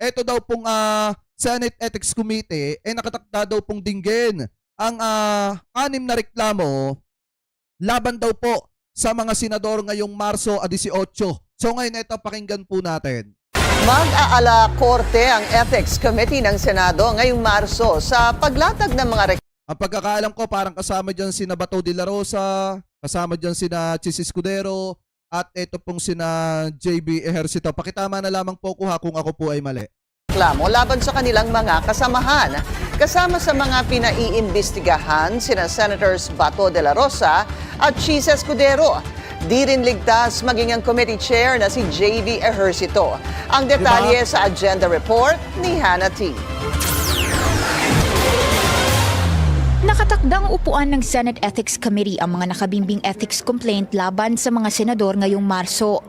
Ito daw pong Senate Ethics Committee nakatakda daw pong dinggin ang anim na reklamo laban daw po sa mga senador ngayong Marso 18. So ngayon ito pakinggan po natin. Mag-aala korte ang Ethics Committee ng Senado ngayong Marso sa paglatag ng mga Ang pagkakaalam ko parang kasama dyan sina Bato de la Rosa, kasama dyan sina Chis Escudero, at ito pong sina JB Ejercito. Pakitama na lamang po ko kung ako po ay mali. reklamo laban sa kanilang mga kasamahan. Kasama sa mga pinaiimbestigahan sina Senators Bato de la Rosa at Chis Escudero. Di rin ligtas maging ang committee chair na si JV Ejercito. Ang detalye sa agenda report ni Hannah T. Nakatakdang upuan ng Senate Ethics Committee ang mga nakabimbing ethics complaint laban sa mga senador ngayong Marso.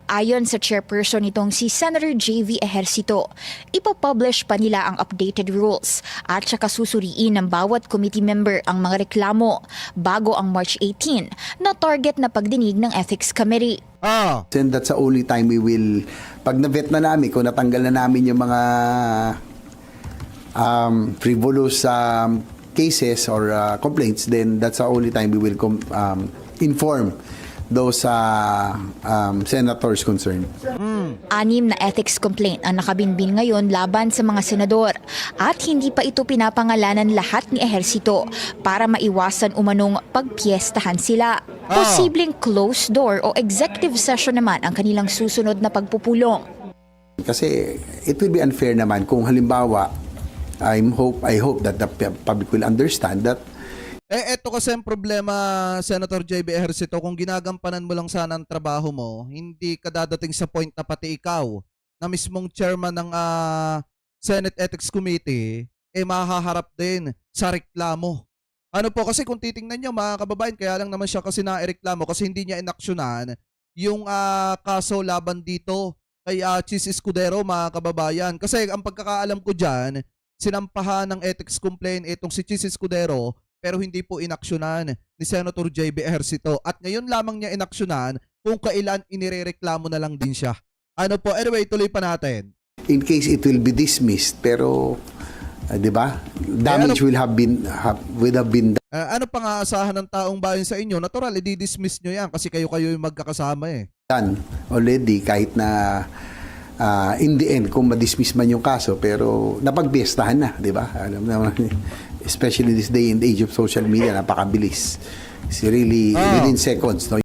Ayon sa chairperson nitong si Senator JV Ejercito, ipopublish pa nila ang updated rules at saka susuriin ng bawat committee member ang mga reklamo bago ang March 18 na target na pagdinig ng Ethics Committee. And that's the only time we will, pag na-vet na namin, kung natanggal na namin yung mga frivolous cases or complaints, then that's the only time we will inform those senators concerned. Anim na ethics complaint ang nakabinbin ngayon laban sa mga senador at hindi pa ito pinapangalanan lahat ni Ejercito para maiwasan umanong pagpiestahan sila. Posibleng closed door o executive session naman ang kanilang susunod na pagpupulong. Kasi it will be unfair naman kung halimbawa, I hope that the public will understand that Eto kasi ang problema, Senator JB Ejercito, kung ginagampanan mo lang sana ang trabaho mo, hindi ka dadating sa point na pati ikaw, na mismong chairman ng Senate Ethics Committee, mahaharap din sa reklamo. Ano po, kasi kung titingnan nyo mga kababayan, kaya lang naman siya kasi naireklamo kasi hindi niya inaksyonan yung kaso laban dito kay Chis Escudero, mga kababayan. Kasi ang pagkakaalam ko dyan, sinampahan ng ethics complaint itong si Chis Escudero, pero hindi po inaksyonan ni Senator JB Ejercito. At ngayon lamang niya inaksyonan kung kailan inirereklamo na lang din siya. Ano po, anyway, tuloy pa natin. in case it will be dismissed, pero 'di ba? Damage will have been done. Ano pang aasahan ng taong bayan sa inyo? Natural, i-dismiss nyo yan kasi kayo yung magkakasama eh. Done already, kahit na in the end kung ma-dismiss man yung kaso, pero napagbiestahan na, 'di ba? Alam naman, especially this day and age of social media, napakabilis. It's really within seconds, no?